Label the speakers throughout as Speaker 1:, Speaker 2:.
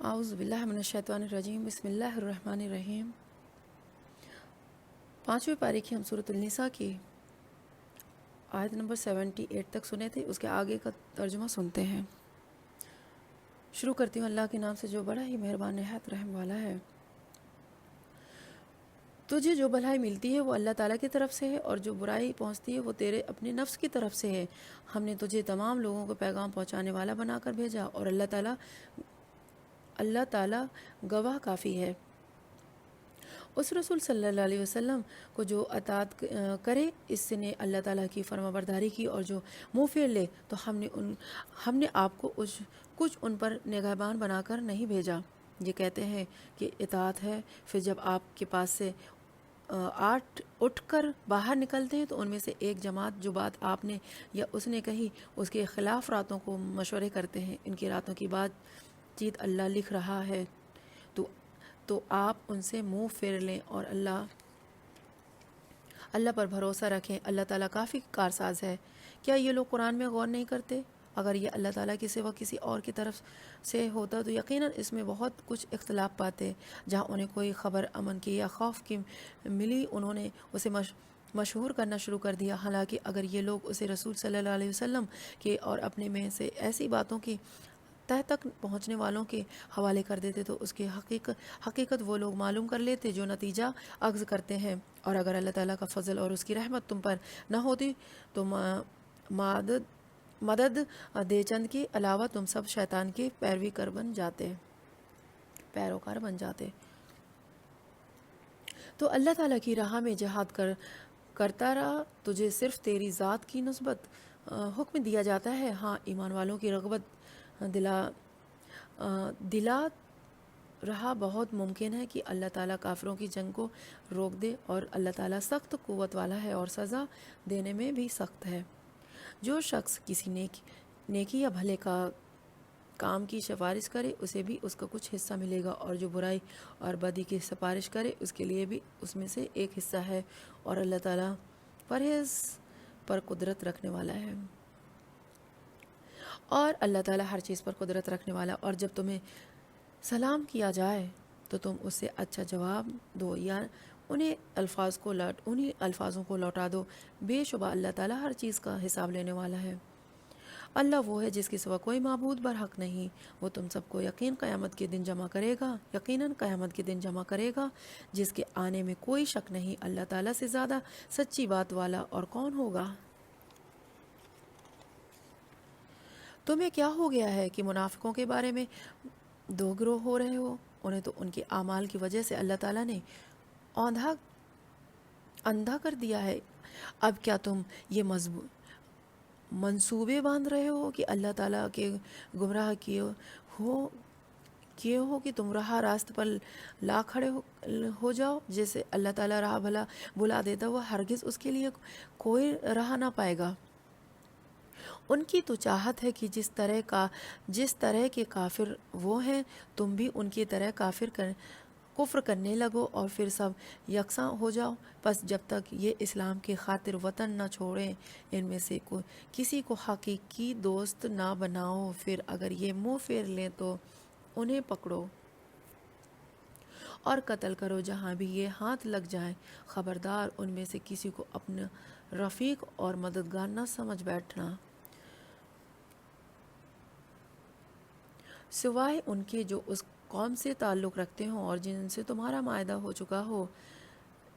Speaker 1: اعوذ باللہ من الشیطان الرجیم، بسم اللہ الرحمن الرحیم۔ 5ویں پارے کی ہم سورۃ النساء کی آیت نمبر 78 تک سنے تھے، اس کے آگے کا ترجمہ سنتے ہیں۔ شروع کرتی ہوں اللہ کے نام سے جو بڑا ہی مہربان نہایت رحم والا ہے۔ تجھے جو بھلائی ملتی ہے وہ اللہ تعالیٰ کی طرف سے ہے، اور جو برائی پہنچتی ہے وہ تیرے اپنے نفس کی طرف سے ہے۔ ہم نے تجھے تمام لوگوں کو پیغام پہنچانے والا بنا کر بھیجا، اور اللہ تعالیٰ گواہ کافی ہے۔ اس رسول صلی اللہ علیہ وسلم کو جو اطاعت کرے، اس نے اللہ تعالیٰ کی فرما برداری کی، اور جو منہ پھیر لے تو ہم نے آپ کو کچھ ان پر نگہبان بنا کر نہیں بھیجا۔ یہ کہتے ہیں کہ اطاعت ہے، پھر جب آپ کے پاس سے اٹھ کر باہر نکلتے ہیں تو ان میں سے ایک جماعت جو بات آپ نے یا اس نے کہی اس کے خلاف راتوں کو مشورے کرتے ہیں۔ ان کی راتوں کی بات چیت اللہ لکھ رہا ہے، تو آپ ان سے منہ پھیر لیں اور اللہ پر بھروسہ رکھیں۔ اللہ تعالیٰ کافی کارساز ہے۔ کیا یہ لوگ قرآن میں غور نہیں کرتے؟ اگر یہ اللہ تعالیٰ کے سوا کسی اور کی طرف سے ہوتا تو یقیناً اس میں بہت کچھ اختلاف پاتے۔ جہاں انہیں کوئی خبر امن کی یا خوف کی ملی، انہوں نے اسے مشہور کرنا شروع کر دیا، حالانکہ اگر یہ لوگ اسے رسول صلی اللہ علیہ وسلم کے اور اپنے میں سے ایسی باتوں کی تہ تک پہنچنے والوں کے حوالے کر دیتے تو اس کی حقیقت وہ لوگ معلوم کر لیتے جو نتیجہ اخذ کرتے ہیں۔ اور اگر اللہ تعالیٰ کا فضل اور اس کی رحمت تم پر نہ ہوتی تو مدد دے چند کے علاوہ تم سب شیطان کے پیروکار بن جاتے۔ تو اللہ تعالیٰ کی راہ میں جہاد کرتا رہا، تجھے صرف تیری ذات کی نسبت حکم دیا جاتا ہے۔ ہاں، ایمان والوں کی رغبت دلا رہا بہت ممکن ہے کہ اللہ تعالیٰ کافروں کی جنگ کو روک دے، اور اللہ تعالیٰ سخت قوت والا ہے اور سزا دینے میں بھی سخت ہے۔ جو شخص کسی نیکی یا بھلے کام کی سفارش کرے اسے بھی اس کا کچھ حصہ ملے گا، اور جو برائی اور بدی کی سفارش کرے اس کے لیے بھی اس میں سے ایک حصہ ہے، اور اللہ تعالیٰ پرہیز پر قدرت رکھنے والا ہے۔ اور اللہ تعالیٰ ہر چیز پر قدرت رکھنے والا۔ اور جب تمہیں سلام کیا جائے تو تم اس سے اچھا جواب دو یا انہیں الفاظوں کو لوٹا دو۔ بے شبہ اللہ تعالیٰ ہر چیز کا حساب لینے والا ہے۔ اللہ وہ ہے جس کے سوا کوئی معبود برحق نہیں۔ وہ تم سب کو یقیناً قیامت کے دن جمع کرے گا جس کے آنے میں کوئی شک نہیں۔ اللہ تعالیٰ سے زیادہ سچی بات والا اور کون ہوگا؟ تمہیں کیا ہو گیا ہے کہ منافقوں کے بارے میں دو گروہ ہو رہے ہو؟ انہیں تو ان کے اعمال کی وجہ سے اللہ تعالیٰ نے اندھا کر دیا ہے۔ اب کیا تم یہ منصوبے باندھ رہے ہو کہ اللہ تعالیٰ کے گمراہ کیے ہو کہ تم راست پر لا کھڑے ہو جاؤ؟ جیسے اللہ تعالیٰ راہ بھلا بلا دیتا وہ ہرگز اس کے لیے کوئی راہ نہ پائے گا۔ ان کی تو چاہت ہے کہ جس طرح کے کافر وہ ہیں تم بھی ان کی طرح کفر کرنے لگو اور پھر سب یکساں ہو جاؤ۔ پس جب تک یہ اسلام کی خاطر وطن نہ چھوڑیں، ان میں سے کسی کو حقیقی دوست نہ بناؤ، پھر اگر یہ منہ پھیر لیں تو انہیں پکڑو اور قتل کرو جہاں بھی یہ ہاتھ لگ جائیں۔ خبردار ان میں سے کسی کو اپنا رفیق اور مددگار نہ سمجھ بیٹھنا، سوائے ان کے جو اس قوم سے تعلق رکھتے ہوں اور جن سے تمہارا معاہدہ ہو چکا ہو۔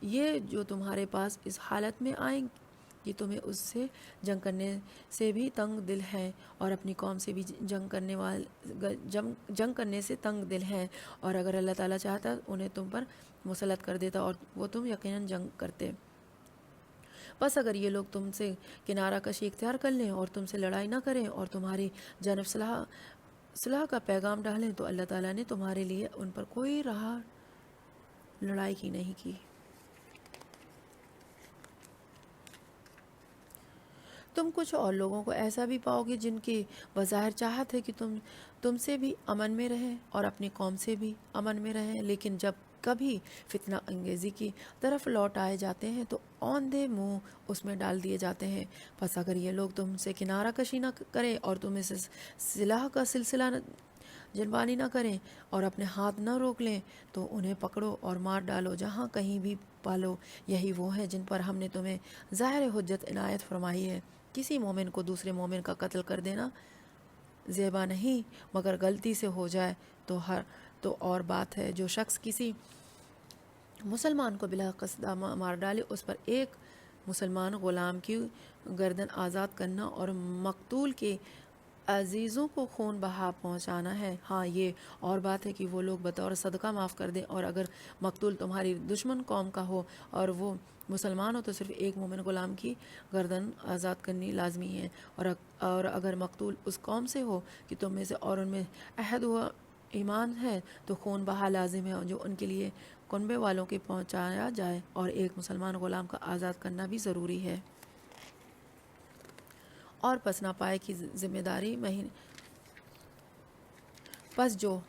Speaker 1: یہ جو تمہارے پاس اس حالت میں آئیں کہ تمہیں اس سے جنگ کرنے سے بھی تنگ دل ہیں اور اپنی قوم سے بھی جنگ کرنے سے تنگ دل ہیں، اور اگر اللہ تعالیٰ چاہتا انہیں تم پر مسلط کر دیتا اور وہ تم یقیناً جنگ کرتے۔ بس اگر یہ لوگ تم سے کنارہ کشی اختیار کر لیں اور تم سے لڑائی نہ کریں اور تمہاری جانب صلح کا پیغام ڈالیں تو اللہ تعالیٰ نے تمہارے لیے ان پر کوئی راہ لڑائی کی نہیں کی۔ تم کچھ اور لوگوں کو ایسا بھی پاؤ گے جن کی بظاہر چاہت ہے کہ تم سے بھی امن میں رہیں اور اپنی قوم سے بھی امن میں رہیں، لیکن جب کبھی فتنہ انگیزی کی طرف لوٹ آئے جاتے ہیں تو اوندھے منہ اس میں ڈال دیے جاتے ہیں۔ پس اگر یہ لوگ تم سے کنارہ کشی نہ کریں اور تمہیں صلح کا سلسلہ جنبانی نہ کریں اور اپنے ہاتھ نہ روک لیں تو انہیں پکڑو اور مار ڈالو جہاں کہیں بھی پالو، یہی وہ ہیں جن پر ہم نے تمہیں ظاہر حجت عنایت فرمائی ہے۔ کسی مومن کو دوسرے مومن کا قتل کر دینا زیبا نہیں، مگر غلطی سے ہو جائے تو اور بات ہے۔ جو شخص کسی مسلمان کو بلا قصدہ مار ڈالے، اس پر ایک مسلمان غلام کی گردن آزاد کرنا اور مقتول کے عزیزوں کو خون بہا پہنچانا ہے۔ ہاں یہ اور بات ہے کہ وہ لوگ بطور صدقہ معاف کر دیں، اور اگر مقتول تمہاری دشمن قوم کا ہو اور وہ مسلمان ہو تو صرف ایک مومن غلام کی گردن آزاد کرنی لازمی ہے، اور اگر مقتول اس قوم سے ہو کہ تم میں سے اور ان میں عہد و ایمان ہے تو خون بہا لازم ہے جو ان کے لیے کنبے والوں کے پہنچایا جائے، اور ایک مسلمان غلام کا آزاد کرنا بھی ضروری ہے۔ اور پس نہ پائے کی ذمہ داری پس جو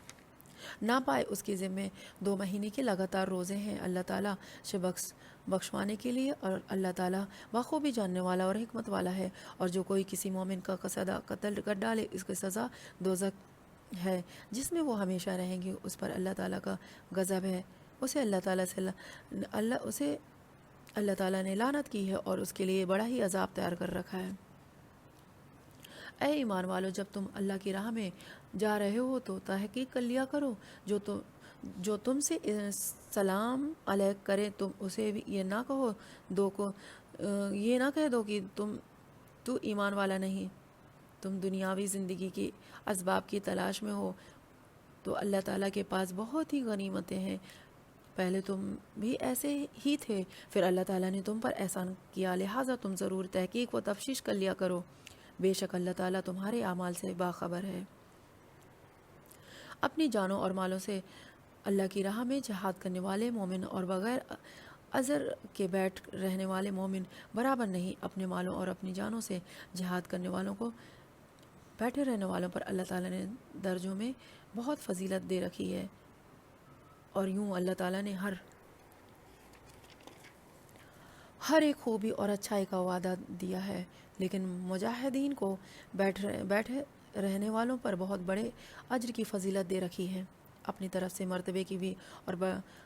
Speaker 1: نہ پائے اس کے ذمے 2 مہینے کے لگاتار روزے ہیں اللہ تعالیٰ سے بخشوانے کے لیے، اور اللہ تعالیٰ بخوبی جاننے والا اور حکمت والا ہے۔ اور جو کوئی کسی مومن کا قصدہ قتل کر ڈالے، اس کی سزا دوزخ ہے جس میں وہ ہمیشہ رہیں گے، اس پر اللہ تعالیٰ کا غضب ہے، اسے اللہ تعالیٰ نے لعنت کی ہے اور اس کے لیے بڑا ہی عذاب تیار کر رکھا ہے۔ اے ایمان والو، جب تم اللہ کی راہ میں جا رہے ہو تو تحقیق کر لیا کرو، جو تم سے سلام علیک کرے تم اسے بھی یہ نہ کہہ دو کہ تو ایمان والا نہیں۔ تم دنیاوی زندگی کی اسباب کی تلاش میں ہو تو اللہ تعالیٰ کے پاس بہت ہی غنیمتیں ہیں۔ پہلے تم بھی ایسے ہی تھے، پھر اللہ تعالیٰ نے تم پر احسان کیا، لہٰذا تم ضرور تحقیق و تفتیش کر لیا کرو، بے شک اللہ تعالیٰ تمہارے اعمال سے باخبر ہے۔ اپنی جانوں اور مالوں سے اللہ کی راہ میں جہاد کرنے والے مومن اور بغیر عذر کے بیٹھ رہنے والے مومن برابر نہیں۔ اپنے مالوں اور اپنی جانوں سے جہاد کرنے والوں کو بیٹھے رہنے والوں پر اللہ تعالیٰ نے درجوں میں بہت فضیلت دے رکھی ہے، اور یوں اللہ تعالیٰ نے ہر ایک خوبی اور اچھائی کا وعدہ دیا ہے، لیکن مجاہدین کو بیٹھے رہنے والوں پر بہت بڑے اجر کی فضیلت دے رکھی ہے، اپنی طرف سے مرتبے کی بھی اور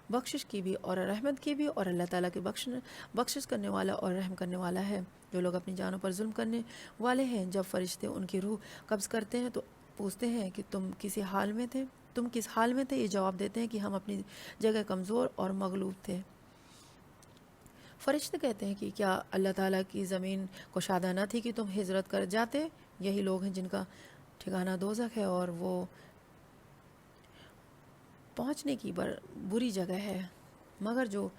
Speaker 1: بخشش کی بھی اور رحمت کی بھی، اور اللہ تعالیٰ کی بخشش کرنے والا اور رحم کرنے والا ہے۔ جو لوگ اپنی جانوں پر ظلم کرنے والے ہیں، جب فرشتے ان کی روح قبض کرتے ہیں تو پوچھتے ہیں کہ تم کس حال میں تھے؟ یہ جواب دیتے ہیں کہ ہم اپنی جگہ کمزور اور مغلوب تھے۔ فرشتے کہتے ہیں کہ کیا اللہ تعالیٰ کی زمین کشادہ نہ تھی کہ تم ہجرت کر جاتے؟ یہی لوگ ہیں جن کا ٹھکانہ دوزخ ہے، اور وہ پہنچنے کی بری جگہ ہے، مگر جو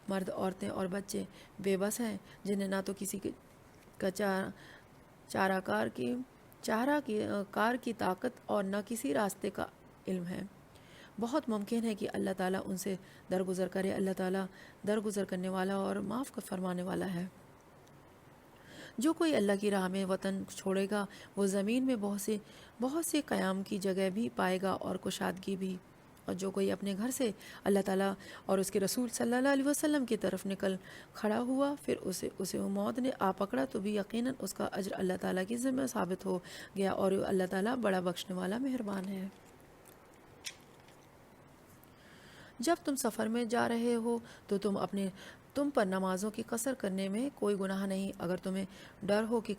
Speaker 1: مرد، عورتیں اور بچے بے بس ہیں، جنہیں نہ تو کسی کا چارہ کار کی طاقت اور نہ کسی راستے کا علم ہے، بہت ممکن ہے کہ اللہ تعالیٰ ان سے درگزر کرے۔ اللہ تعالیٰ درگزر کرنے والا اور معاف فرمانے والا ہے۔ جو کوئی اللہ کی راہ میں وطن چھوڑے گا، وہ زمین میں بہت سے قیام کی جگہ بھی پائے گا اور کشادگی بھی، اور جو کوئی اپنے گھر سے اللہ تعالیٰ اور اس کے رسول صلی اللہ علیہ وسلم کی طرف نکل کھڑا ہوا، پھر اسے موت نے آ پکڑا تو بھی یقیناً اس کا اجر اللہ تعالیٰ کی ذمہ ثابت ہو گیا، اور اللہ تعالیٰ بڑا بخشنے والا مہربان ہے۔ جب تم سفر میں جا رہے ہو تو تم پر نمازوں کی قصر کرنے میں کوئی گناہ نہیں، اگر تمہیں ڈر ہو کہ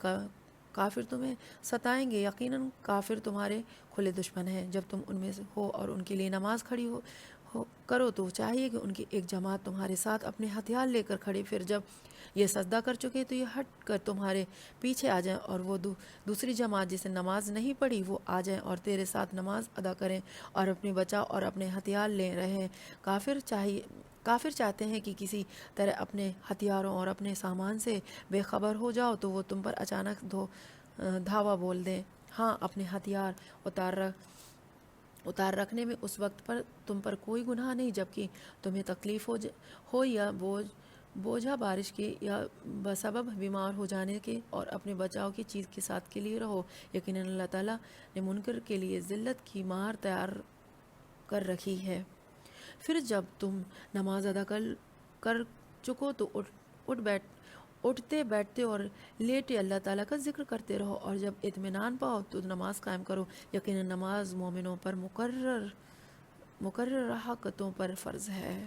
Speaker 1: کافر تمہیں ستائیں گے، یقیناً کافر تمہارے کھلے دشمن ہیں۔ جب تم ان میں ہو اور ان کے لیے نماز کھڑی کرو تو چاہیے کہ ان کی ایک جماعت تمہارے ساتھ اپنے ہتھیار لے کر کھڑے، پھر جب یہ سجدہ کر چکے تو یہ ہٹ کر تمہارے پیچھے آ جائیں، اور وہ دوسری جماعت جسے نماز نہیں پڑھی وہ آ جائیں اور تیرے ساتھ نماز ادا کریں اور اپنے بچاؤ اور اپنے ہتھیار لے رہیں۔ کافر چاہتے ہیں کہ کسی طرح اپنے ہتھیاروں اور اپنے سامان سے بے خبر ہو جاؤ تو وہ تم پر اچانک دھاوا بول دیں۔ ہاں، اپنے ہتھیار اتار رکھنے میں اس وقت پر تم پر کوئی گناہ نہیں جبکہ تمہیں تکلیف ہو یا بوجھا بارش کے یا بسبب بیمار ہو جانے کے، اور اپنے بچاؤ کی چیز کے ساتھ کے لیے رہو، یقیناً اللہ تعالیٰ نے منکر کے لیے ذلت کی مار تیار کر رکھی ہے۔ پھر جب تم نماز ادا کر چکو تو اٹھتے بیٹھتے اور لیٹے اللہ تعالیٰ کا ذکر کرتے رہو، اور جب اطمینان پاؤ تو نماز قائم کرو، یقیناً نماز مومنوں پر مقرر حقتوں پر فرض ہے۔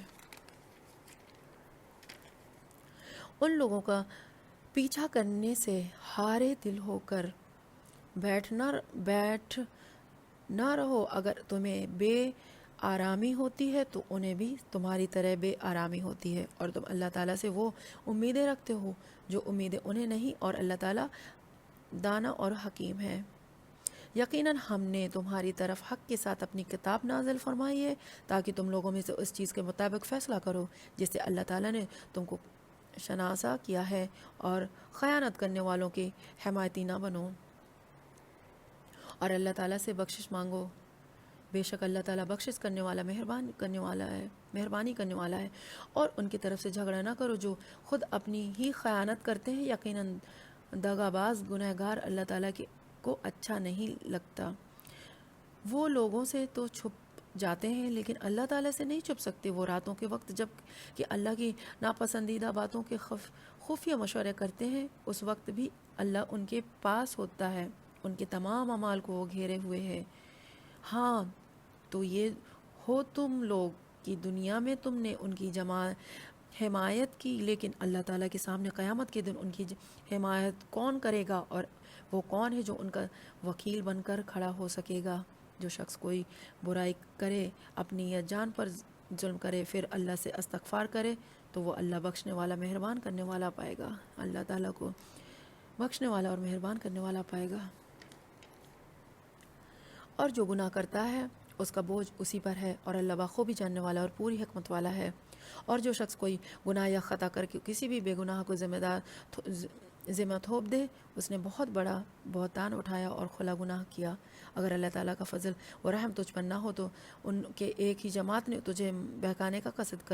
Speaker 1: ان لوگوں کا پیچھا کرنے سے ہارے دل ہو کر بیٹھ نہ رہو، اگر تمہیں بے آرامی ہوتی ہے تو انہیں بھی تمہاری طرح بے آرامی ہوتی ہے، اور تم اللہ تعالیٰ سے وہ امیدیں رکھتے ہو جو امیدیں انہیں نہیں، اور اللہ تعالیٰ دانا اور حکیم ہے۔ یقیناً ہم نے تمہاری طرف حق کے ساتھ اپنی کتاب نازل فرمائی ہے تاکہ تم لوگوں میں سے اس چیز کے مطابق فیصلہ کرو جس سے اللہ تعالیٰ نے تم کو شناسا کیا ہے، اور خیانت کرنے والوں کے حمایتی نہ بنو، اور اللہ تعالیٰ سے بخشش مانگو، بے شک اللہ تعالیٰ بخشش کرنے والا مہربانی کرنے والا ہے۔ اور ان کی طرف سے جھگڑا نہ کرو جو خود اپنی ہی خیانت کرتے ہیں، یقیناً دغاباز گنہگار اللہ تعالیٰ کو اچھا نہیں لگتا۔ وہ لوگوں سے تو چھپ جاتے ہیں لیکن اللہ تعالیٰ سے نہیں چھپ سکتے، وہ راتوں کے وقت جب کہ اللہ کی ناپسندیدہ باتوں کے خفیہ مشورے کرتے ہیں، اس وقت بھی اللہ ان کے پاس ہوتا ہے، ان کے تمام اعمال کو وہ گھیرے ہوئے ہے۔ ہاں تو یہ ہو تم لوگ کہ دنیا میں تم نے ان کی حمایت کی، لیکن اللہ تعالیٰ کے سامنے قیامت کے دن ان کی حمایت کون کرے گا، اور وہ کون ہے جو ان کا وکیل بن کر کھڑا ہو سکے گا؟ جو شخص کوئی برائی کرے، اپنی یا جان پر ظلم کرے، پھر اللہ سے استغفار کرے تو وہ اللہ بخشنے والا مہربان کرنے والا پائے گا، اللہ تعالیٰ کو بخشنے والا اور مہربان کرنے والا پائے گا۔ اور جو گناہ کرتا ہے اس کا بوجھ اسی پر ہے، اور اللہ بخوبی جاننے والا اور پوری حکمت والا ہے۔ اور جو شخص کوئی گناہ یا خطا کر کے کسی بھی بے گناہ کو ذمہ تھوپ دے، اس نے بہت بڑا بہتان اٹھایا اور کھلا گناہ کیا۔ اگر اللہ تعالیٰ کا فضل و رحم تجھ پر نہ ہو تو ان کے ایک ہی جماعت نے تجھے بہکانے کا قصد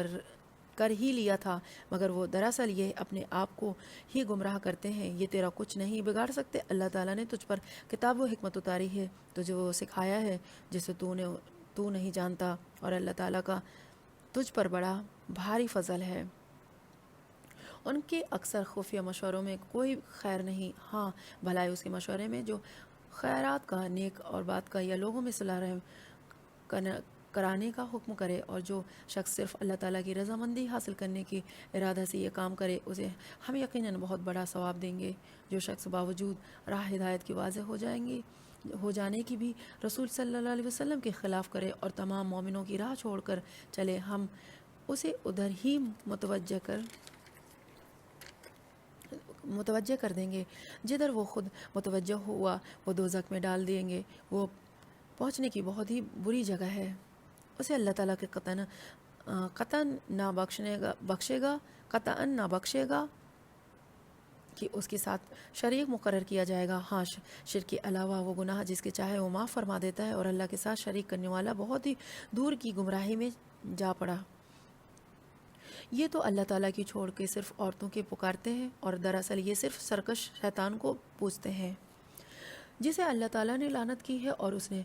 Speaker 1: کر ہی لیا تھا، مگر وہ دراصل یہ اپنے آپ کو ہی گمراہ کرتے ہیں، یہ تیرا کچھ نہیں بگاڑ سکتے۔ اللہ تعالیٰ نے تجھ پر کتاب و حکمت اتاری ہے، تجھے وہ سکھایا ہے جسے تو نہیں جانتا، اور اللہ تعالیٰ کا تجھ پر بڑا بھاری فضل ہے۔ ان کے اکثر خفیہ مشوروں میں کوئی خیر نہیں، ہاں بھلائی اس کے مشورے میں جو خیرات کا، نیک اور بات کا، یا لوگوں میں صلاح رحم کرانے کا حکم کرے۔ اور جو شخص صرف اللہ تعالیٰ کی رضامندی حاصل کرنے کی ارادہ سے یہ کام کرے، اسے ہم یقیناً بہت بڑا ثواب دیں گے۔ جو شخص باوجود راہ ہدایت کی واضح ہو جانے کی بھی رسول صلی اللہ علیہ وسلم کے خلاف کرے اور تمام مومنوں کی راہ چھوڑ کر چلے، ہم اسے ادھر ہی متوجہ کر دیں گے جدھر وہ خود متوجہ ہوا، وہ دوزخ میں ڈال دیں گے، وہ پہنچنے کی بہت ہی بری جگہ ہے۔ اسے اللہ تعالیٰ کے قطعاً نہ بخشے گا کہ اس کے ساتھ شریک مقرر کیا جائے گا۔ ہاں شرک کے علاوہ وہ گناہ جس کے چاہے وہ معاف فرما دیتا ہے، اور اللہ کے ساتھ شریک کرنے والا بہت ہی دور کی گمراہی میں جا پڑا۔ یہ تو اللہ تعالیٰ کی چھوڑ کے صرف عورتوں کے پکارتے ہیں، اور دراصل یہ صرف سرکش شیطان کو پوجتے ہیں جسے اللہ تعالیٰ نے لعنت کی ہے، اور اس نے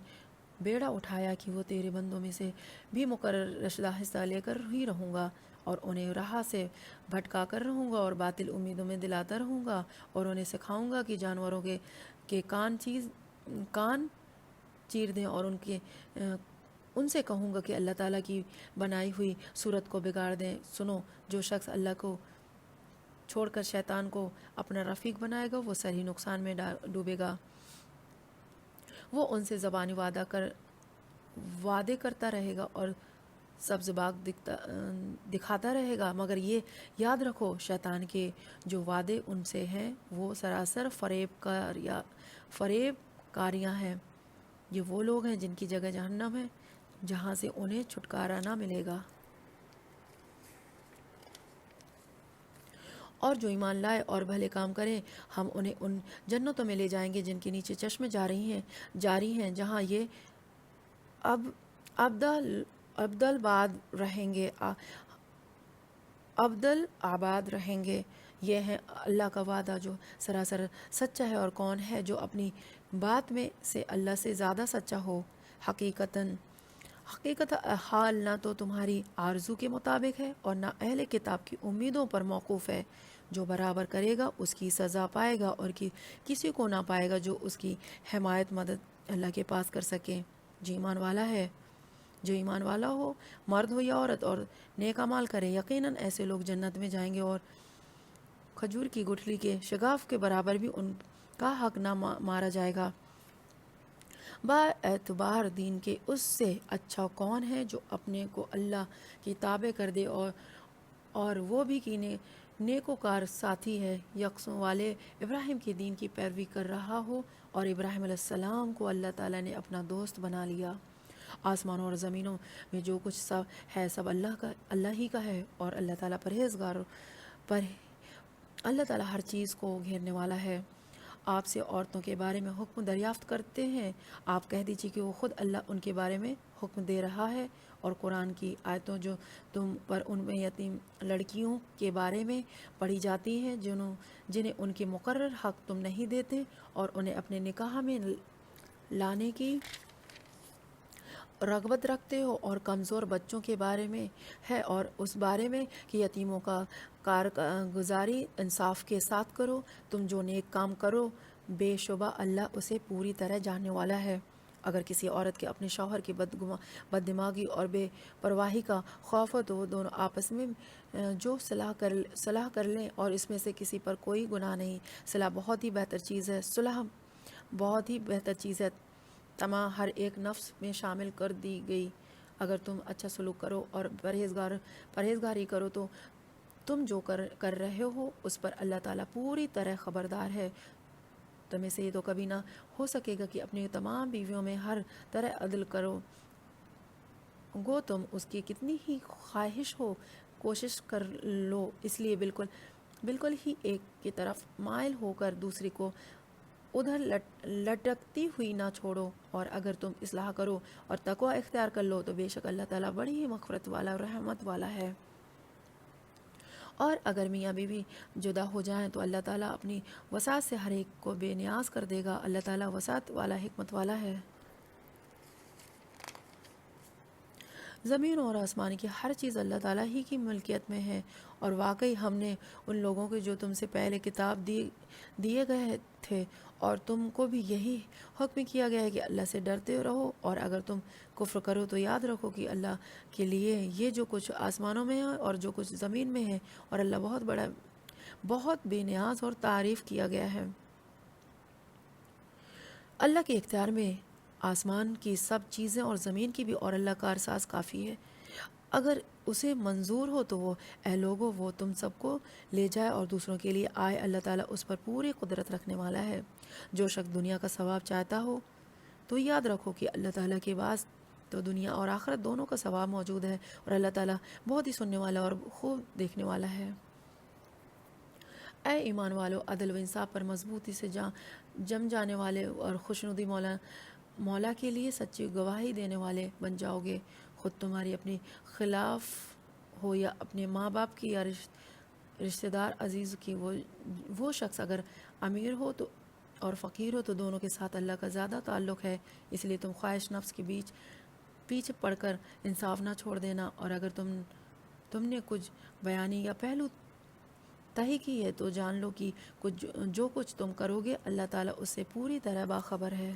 Speaker 1: بیڑا اٹھایا کہ وہ تیرے بندوں میں سے بھی مقرر رشدہ حصہ لے کر ہی رہوں گا، اور انہیں راہ سے بھٹکا کر رہوں گا، اور باطل امیدوں میں دلاتا رہوں گا، اور انہیں سکھاؤں گا کہ جانوروں کے کان چیر دیں، اور ان سے کہوں گا کہ اللہ تعالیٰ کی بنائی ہوئی صورت کو بگاڑ دیں۔ سنو، جو شخص اللہ کو چھوڑ کر شیطان کو اپنا رفیق بنائے گا وہ سری نقصان میں ڈوبے گا۔ وہ ان سے زبانی وعدے کرتا رہے گا اور سبز باغ دکھاتا رہے گا، مگر یہ یاد رکھو شیطان کے جو وعدے ان سے ہیں وہ سراسر فریب کاریاں ہیں۔ یہ وہ لوگ ہیں جن کی جگہ جہنم ہے، جہاں سے انہیں چھٹکارا نہ ملے گا۔ اور جو ایمان لائے اور بھلے کام کریں، ہم انہیں ان جنتوں میں لے جائیں گے جن کے نیچے چشمے جاری ہیں، جہاں یہ ابدل آباد رہیں گے۔ یہ ہے اللہ کا وعدہ جو سراسر سچا ہے، اور کون ہے جو اپنی بات میں سے اللہ سے زیادہ سچا ہو؟ حقیقت حال نہ تو تمہاری آرزو کے مطابق ہے اور نہ اہل کتاب کی امیدوں پر موقوف ہے۔ جو برابر کرے گا اس کی سزا پائے گا، اور کسی کو نہ پائے گا جو اس کی حمایت مدد اللہ کے پاس کر سکے۔ جو ایمان والا ہو، مرد ہو یا عورت، اور نیک اعمال کرے، یقیناً ایسے لوگ جنت میں جائیں گے، اور کھجور کی گٹھلی کے شگاف کے برابر بھی ان کا حق نہ مارا جائے گا۔ با اعتبار دین کے اس سے اچھا کون ہے جو اپنے کو اللہ کی تابع کر دے اور وہ بھی کی نیکوکار ساتھی ہے، یکسوں والے ابراہیم کے دین کی پیروی کر رہا ہو، اور ابراہیم علیہ السلام کو اللہ تعالیٰ نے اپنا دوست بنا لیا۔ آسمانوں اور زمینوں میں جو کچھ سب ہے سب اللہ ہی کا ہے، اور اللہ تعالیٰ اللہ تعالیٰ ہر چیز کو گھیرنے والا ہے۔ آپ سے عورتوں کے بارے میں حکم دریافت کرتے ہیں، آپ کہہ دیجیے کہ وہ خود اللہ ان کے بارے میں حکم دے رہا ہے، اور قرآن کی آیتوں جو تم پر ان میں یتیم لڑکیوں کے بارے میں پڑھی جاتی ہیں جنہیں ان کے مقرر حق تم نہیں دیتے، اور انہیں اپنے نکاح میں لانے کی رغبت رکھتے ہو، اور کمزور بچوں کے بارے میں ہے، اور اس بارے میں کہ یتیموں کا کارگزاری انصاف کے ساتھ کرو۔ تم جو نیک کام کرو بے شبہ اللہ اسے پوری طرح جاننے والا ہے۔ اگر کسی عورت کے اپنے شوہر کی بد دماغی اور بے پرواہی کا خوف ہو تو وہ دونوں آپس میں جو صلاح کر لیں، اور اس میں سے کسی پر کوئی گناہ نہیں۔ صلاح بہت ہی بہتر چیز ہے، صلح بہت ہی بہتر چیز ہے، تمام ہر ایک نفس میں شامل کر دی گئی۔ اگر تم اچھا سلوک کرو اور پرہیزگاری کرو تو تم جو کر رہے ہو اس پر اللہ تعالیٰ پوری طرح خبردار ہے۔ تمہیں سے یہ تو کبھی نہ ہو سکے گا کہ اپنی تمام بیویوں میں ہر طرح عدل کرو، گو تم اس کی کتنی ہی خواہش ہو کوشش کر لو، اس لیے بالکل ہی ایک کی طرف مائل ہو کر دوسری کو ادھر لٹکتی ہوئی نہ چھوڑو، اور اگر تم اصلاح کرو اور تقوی اختیار کر لو تو بے شک اللہ تعالیٰ بڑی ہی مغفرت والا اور رحمت والا ہے۔ اور اگر میاں بیوی جدا ہو جائیں تو اللہ تعالیٰ اپنی وسعت سے ہر ایک کو بے نیاز کر دے گا، اللہ تعالیٰ وسعت والا حکمت والا ہے۔ زمین اور آسمان کی ہر چیز اللہ تعالیٰ ہی کی ملکیت میں ہے، اور واقعی ہم نے ان لوگوں کے جو تم سے پہلے کتاب دیے گئے تھے اور تم کو بھی یہی حکم کیا گیا ہے کہ اللہ سے ڈرتے رہو، اور اگر تم کفر کرو تو یاد رکھو کہ اللہ کے لیے یہ جو کچھ آسمانوں میں ہے اور جو کچھ زمین میں ہے، اور اللہ بہت بے نیاز اور تعریف کیا گیا ہے۔ اللہ کے اختیار میں آسمان کی سب چیزیں اور زمین کی بھی، اور اللہ کا ارساز کافی ہے۔ اگر اسے منظور ہو تو اے لوگو وہ تم سب کو لے جائے اور دوسروں کے لیے آئے، اللہ تعالیٰ اس پر پوری قدرت رکھنے والا ہے۔ جو شخص دنیا کا ثواب چاہتا ہو تو یاد رکھو کہ اللہ تعالیٰ کے پاس تو دنیا اور آخرت دونوں کا ثواب موجود ہے، اور اللہ تعالیٰ بہت ہی سننے والا اور خوب دیکھنے والا ہے۔ اے ایمان والو، عدل و انصاف پر مضبوطی سے جم جانے والے اور خوشنودی مولا کے لیے سچی گواہی دینے والے بن جاؤ گے، خود تمہاری اپنی خلاف ہو یا اپنے ماں باپ کی یا رشتہ دار عزیز کی۔ وہ شخص اگر امیر ہو تو اور فقیر ہو تو دونوں کے ساتھ اللہ کا زیادہ تعلق ہے، اس لیے تم خواہش نفس کے پیچھے پڑ کر انصاف نہ چھوڑ دینا، اور اگر تم نے کچھ بیانی یا پہلو تہی کی ہے تو جان لو کہ جو کچھ تم کرو گے اللہ تعالیٰ اس سے پوری طرح باخبر ہے۔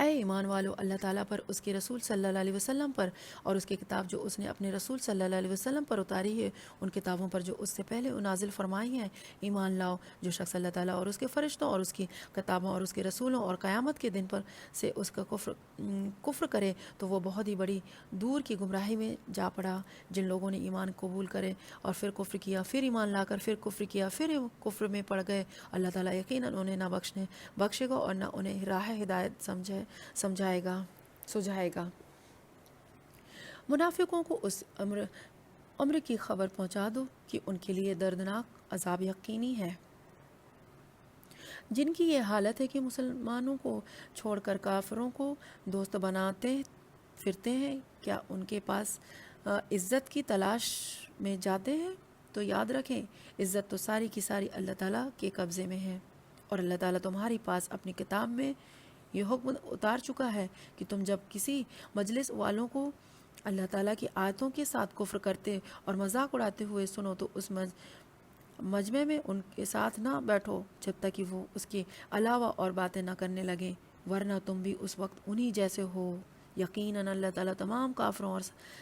Speaker 1: اے ایمان والو، اللہ تعالیٰ پر، اس کے رسول صلی اللہ علیہ وسلم پر اور اس کی کتاب جو اس نے اپنے رسول صلی اللہ علیہ وسلم پر اتاری ہے، ان کتابوں پر جو اس سے پہلے نازل فرمائی ہیں، ایمان لاؤ۔ جو شخص اللہ تعالیٰ اور اس کے فرشتوں اور اس کی کتابوں اور اس کے رسولوں اور قیامت کے دن پر سے اس کا کفر کرے تو وہ بہت ہی بڑی دور کی گمراہی میں جا پڑا۔ جن لوگوں نے ایمان قبول کرے اور پھر کفر کیا، پھر ایمان لا کر پھر کفر کیا، پھر کفر میں پڑ گئے، اللہ تعالیٰ یقیناً انہیں نہ بخشے گا اور نہ انہیں راہ ہدایت سجائے گا۔ منافقوں کو اس امر کی خبر پہنچا دو کہ ان کے لیے دردناک عذاب یقینی ہے، جن کی یہ حالت ہے کہ مسلمانوں کو چھوڑ کر کافروں کو دوست بناتے پھرتے ہیں۔ کیا ان کے پاس عزت کی تلاش میں جاتے ہیں؟ تو یاد رکھیں عزت تو ساری کی ساری اللہ تعالیٰ کے قبضے میں ہے، اور اللہ تعالیٰ تمہارے پاس اپنی کتاب میں یہ حکم اتار چکا ہے کہ تم جب کسی مجلس والوں کو اللہ تعالیٰ کی آیتوں کے ساتھ کفر کرتے اور مذاق اڑاتے ہوئے سنو تو اس مجمع میں ان کے ساتھ نہ بیٹھو جب تک کہ وہ اس کے علاوہ اور باتیں نہ کرنے لگیں، ورنہ تم بھی اس وقت انہی جیسے ہو۔ یقیناً اللہ تعالیٰ تمام کافروں اور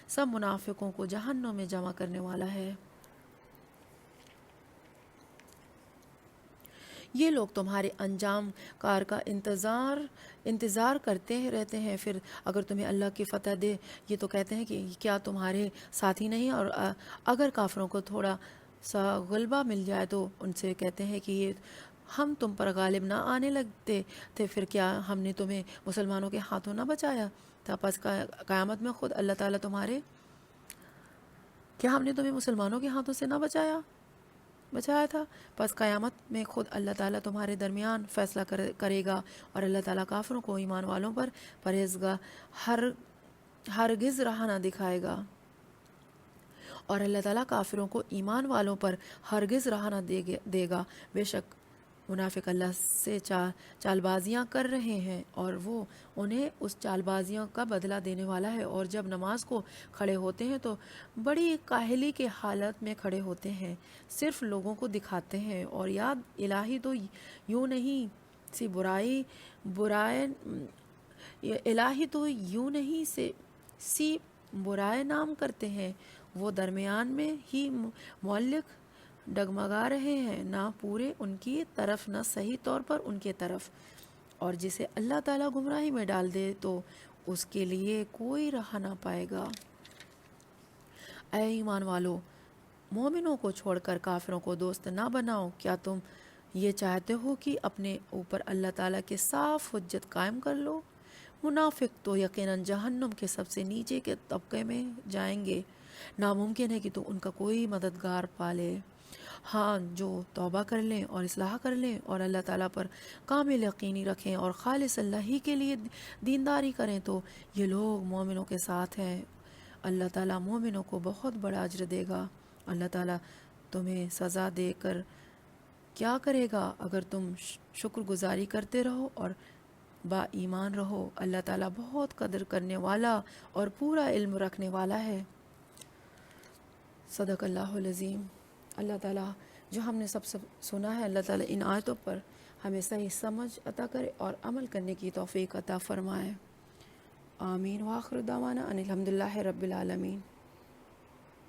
Speaker 1: سب منافقوں کو جہنم میں جمع کرنے والا ہے۔ یہ لوگ تمہارے انجام کار کا انتظار کرتے رہتے ہیں، پھر اگر تمہیں اللہ کی فتح دے یہ تو کہتے ہیں کہ کیا تمہارے ساتھی نہیں، اور اگر کافروں کو تھوڑا سا غلبہ مل جائے تو ان سے کہتے ہیں کہ یہ ہم تم پر غالب نہ آنے لگتے تھے، پھر کیا ہم نے تمہیں مسلمانوں کے ہاتھوں نہ بچایا تھا؟ پس قیامت میں خود اللہ تعالیٰ کیا ہم نے تمہیں مسلمانوں کے ہاتھوں سے نہ بچایا تھا؟ پس قیامت میں خود اللہ تعالیٰ تمہارے درمیان فیصلہ کرے گا، اور اللہ تعالیٰ کافروں کو ایمان والوں پر پرہیزگار ہرگز راہ نہ دکھائے گا، اور اللہ تعالیٰ کافروں کو ایمان والوں پر ہرگز راہ نہ دے گا۔ بے شک منافق اللہ سے چال بازیاں کر رہے ہیں اور وہ انہیں اس چال بازیوں کا بدلہ دینے والا ہے، اور جب نماز کو کھڑے ہوتے ہیں تو بڑی کاہلی کے حالت میں کھڑے ہوتے ہیں، صرف لوگوں کو دکھاتے ہیں، اور یاد الہی تو یوں نہیں سی برائے نام کرتے ہیں، وہ درمیان میں ہی معلق ڈگمگا رہے ہیں، نہ پورے ان کی طرف نہ صحیح طور پر ان کے طرف، اور جسے اللہ تعالیٰ گمراہی میں ڈال دے تو اس کے لیے کوئی راہ نہ پائے گا۔ اے ایمان والو، مومنوں کو چھوڑ کر کافروں کو دوست نہ بناؤ۔ کیا تم یہ چاہتے ہو کہ اپنے اوپر اللہ تعالیٰ کے صاف حجت قائم کر لو؟ منافق تو یقیناً جہنم کے سب سے نیچے کے طبقے میں جائیں گے، ناممکن ہے کہ تو ان کا کوئی مددگار پالے۔ ہاں، جو توبہ کر لیں اور اصلاح کر لیں اور اللہ تعالیٰ پر کامل یقینی رکھیں اور خالص اللہ ہی کے لیے دینداری کریں تو یہ لوگ مومنوں کے ساتھ ہیں۔ اللہ تعالیٰ مومنوں کو بہت بڑا اجر دے گا۔ اللہ تعالیٰ تمہیں سزا دے کر کیا کرے گا اگر تم شکر گزاری کرتے رہو اور با ایمان رہو۔ اللہ تعالیٰ بہت قدر کرنے والا اور پورا علم رکھنے والا ہے۔ صدق اللہ العظیم۔ اللہ تعالیٰ جو ہم نے سب سنا ہے، اللہ تعالیٰ ان آیتوں پر ہمیں صحیح سمجھ عطا کرے اور عمل کرنے کی توفیق عطا فرمائے۔ آمین۔ وآخر دعوانا ان الحمد للہ رب العالمین۔